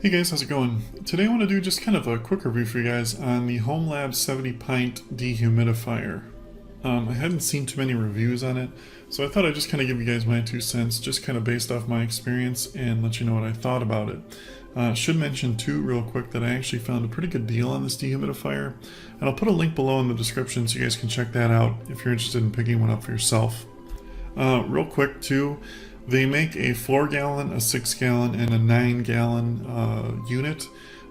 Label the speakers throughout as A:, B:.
A: Hey guys, how's it going? Today I want to do just kind of a quick review for you guys on the Homelabs 70 pint dehumidifier. I hadn't seen too many reviews on it, so I thought I'd just kind of give you guys my 2 cents, just kind of based off my experience and let you know what I thought about it. Should mention too, real quick, that I actually found a pretty good deal on this dehumidifier, and I'll put a link below in the description so you guys can check that out if you're interested in picking one up for yourself. Real quick too, they make a 4-gallon, a 6-gallon, and a 9-gallon unit.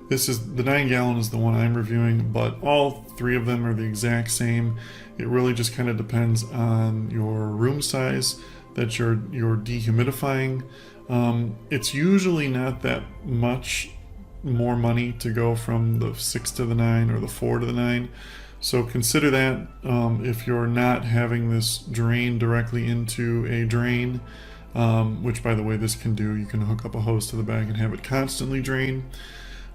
A: The 9-gallon is the one I'm reviewing, but all three of them are the exact same. It really just kind of depends on your room size that you're dehumidifying. It's usually not that much more money to go from the 6 to the 9 or the 4 to the 9. So consider that if you're not having this drain directly into a drain, which by the way this can do. You can hook up a hose to the back and have it constantly drain.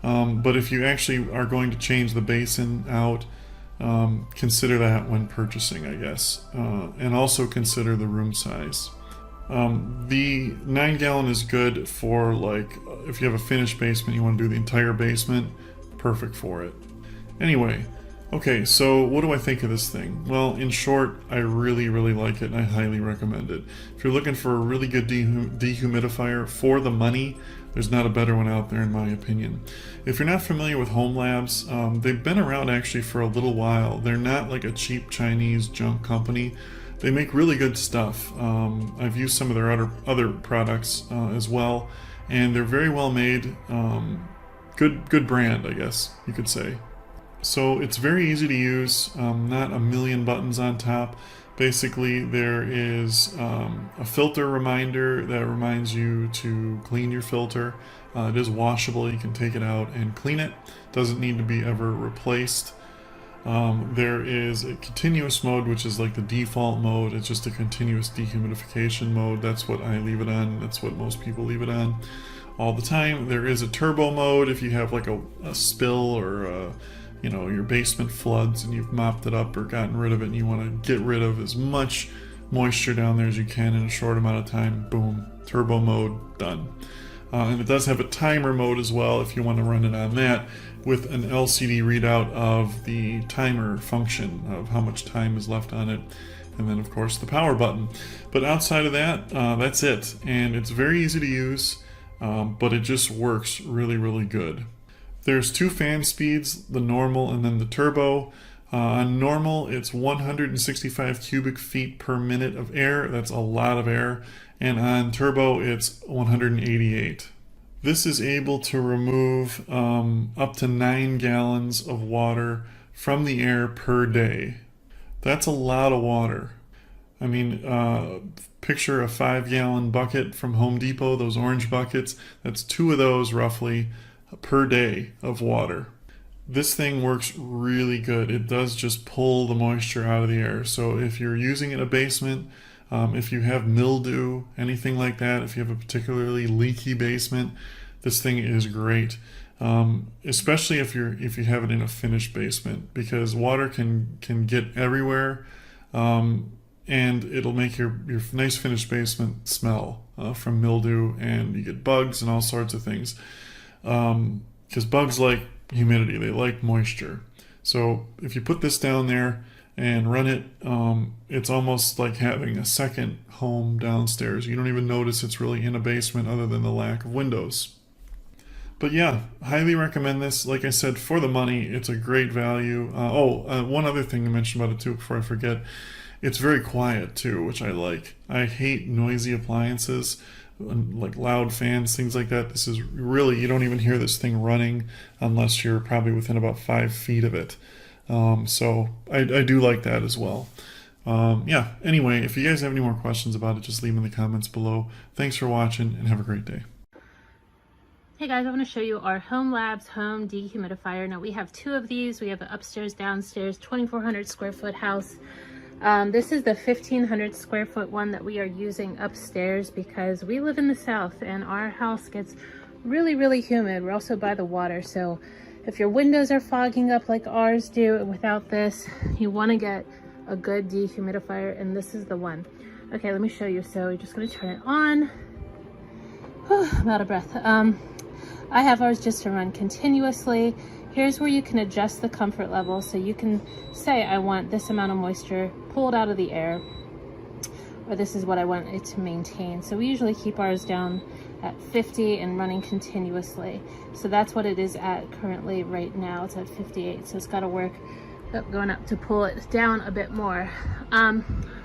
A: But if you actually are going to change the basin out, consider that when purchasing, I guess. And also consider the room size. The 9-gallon is good for, like, if you have a finished basement, you want to do the entire basement, perfect for it. Anyway, okay, so what do I think of this thing? Well, in short, I really like it and I highly recommend it. If you're looking for a really good dehumidifier for the money, there's not a better one out there in my opinion. If you're not familiar with Homelabs, they've been around actually for a little while. They're not like a cheap Chinese junk company. They make really good stuff. I've used some of their other products as well, and they're very well made. Good brand, I guess you could say. So it's very easy to use, not a million buttons on top. Basically, there is a filter reminder that reminds you to clean your filter. It is washable, you can take it out and clean it. Doesn't need to be ever replaced. There is a continuous mode, which is like the default mode. It's just a continuous dehumidification mode. That's what I leave it on. That's what most people leave it on all the time. There is a turbo mode if you have like a spill or your basement floods and you've mopped it up or gotten rid of it and you want to get rid of as much moisture down there as you can in a short amount of time. Boom, turbo mode, done. And it does have a timer mode as well if you want to run it on that, with an LCD readout of the timer function of how much time is left on it, and then of course the power button. But outside of that, that's it, and it's very easy to use, but it just works really good. There's 2 fan speeds, the normal and then the turbo. On normal, it's 165 cubic feet per minute of air. That's a lot of air. And on turbo, it's 188. This is able to remove up to 9 gallons of water from the air per day. That's a lot of water. I mean, picture a 5-gallon bucket from Home Depot, those orange buckets. That's 2 of those roughly per day of water. This thing works really good. It does just pull the moisture out of the air. So if you're using it in a basement, if you have mildew, anything like that, if you have a particularly leaky basement, this thing is great. Especially if you have it in a finished basement, because water can get everywhere, and it'll make your nice finished basement smell from mildew, and you get bugs and all sorts of things. Because bugs like humidity, they like moisture. So if you put this down there and run it, it's almost like having a second home downstairs. You don't even notice it's really in a basement other than the lack of windows. But yeah, highly recommend this. Like I said, for the money, it's a great value. One other thing to mention about it too before I forget, it's very quiet too, which I like. I hate noisy appliances, like loud fans, things like that. This is really, you don't even hear this thing running unless you're probably within about 5 feet of it. So I do like that as well. Yeah, anyway, if you guys have any more questions about it, just leave them in the comments below. Thanks for watching and have a great day.
B: Hey guys, I want to show you our Homelabs home dehumidifier. Now we have 2 of these. We have an upstairs, downstairs, 2,400 square foot house. This is the 1,500 square foot one that we are using upstairs because we live in the south and our house gets really humid. We're also by the water, so if your windows are fogging up like ours do, without this, you want to get a good dehumidifier, and this is the one. Okay, let me show you. So you're just going to turn it on. Whew, I'm out of breath. I have ours just to run continuously. Here's where you can adjust the comfort level. So you can say, I want this amount of moisture pulled out of the air, or this is what I want it to maintain. So we usually keep ours down at 50 and running continuously. So that's what it is at currently right now. It's at 58, so it's got to work going up to pull it down a bit more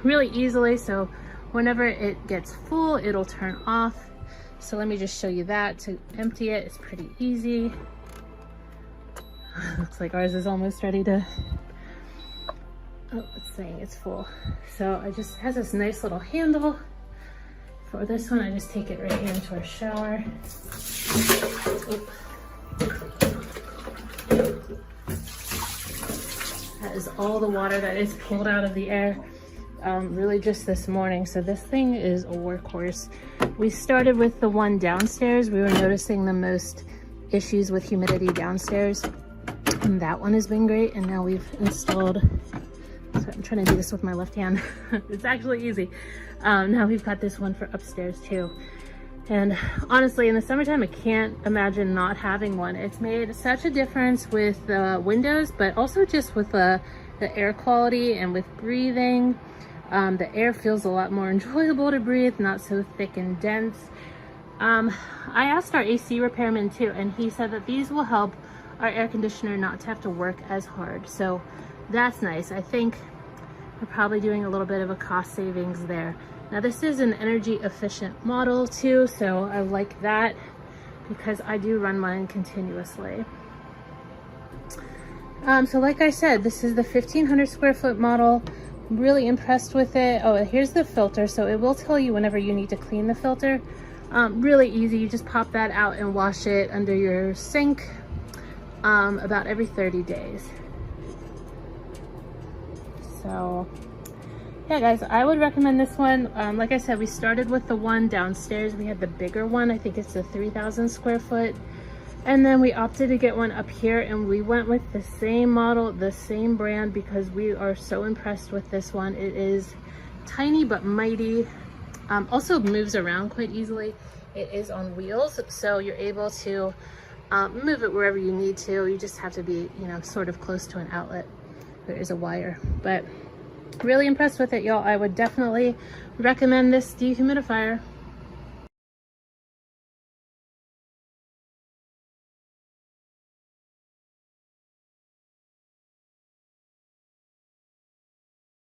B: really easily. So whenever it gets full, it'll turn off. So let me just show you that. To empty it, it's pretty easy. Looks like ours is almost ready to, oh, it's saying it's full. So it just has this nice little handle. For this one, I just take it right here into our shower. Oop. That is all the water that is pulled out of the air, really just this morning. So this thing is a workhorse. We started with the one downstairs. We were noticing the most issues with humidity downstairs, and that one has been great. And now we've installed, so I'm trying to do this with my left hand. It's actually easy. Now we've got this one for upstairs too. And honestly, in the summertime, I can't imagine not having one. It's made such a difference with the windows, but also just with the air quality and with breathing. The air feels a lot more enjoyable to breathe, not so thick and dense. I asked our AC repairman too, and he said that these will help our air conditioner not to have to work as hard. So that's nice. I think we're probably doing a little bit of a cost savings there. Now this is an energy efficient model too, so I like that because I do run mine continuously. So like I said, this is the 1500 square foot model. I'm really impressed with it. Oh, here's the filter. So it will tell you whenever you need to clean the filter. Really easy. You just pop that out and wash it under your sink about every 30 days. So yeah guys, I would recommend this one. Like I said, we started with the one downstairs. We had the bigger one. I think it's the 3000 square foot. And then we opted to get one up here, and we went with the same model, the same brand, because we are so impressed with this one. It is tiny but mighty. Also moves around quite easily. It is on wheels, so you're able to move it wherever you need to. You just have to be, you know, sort of close to an outlet. There is a wire, but really impressed with it, y'all. I would definitely recommend this dehumidifier.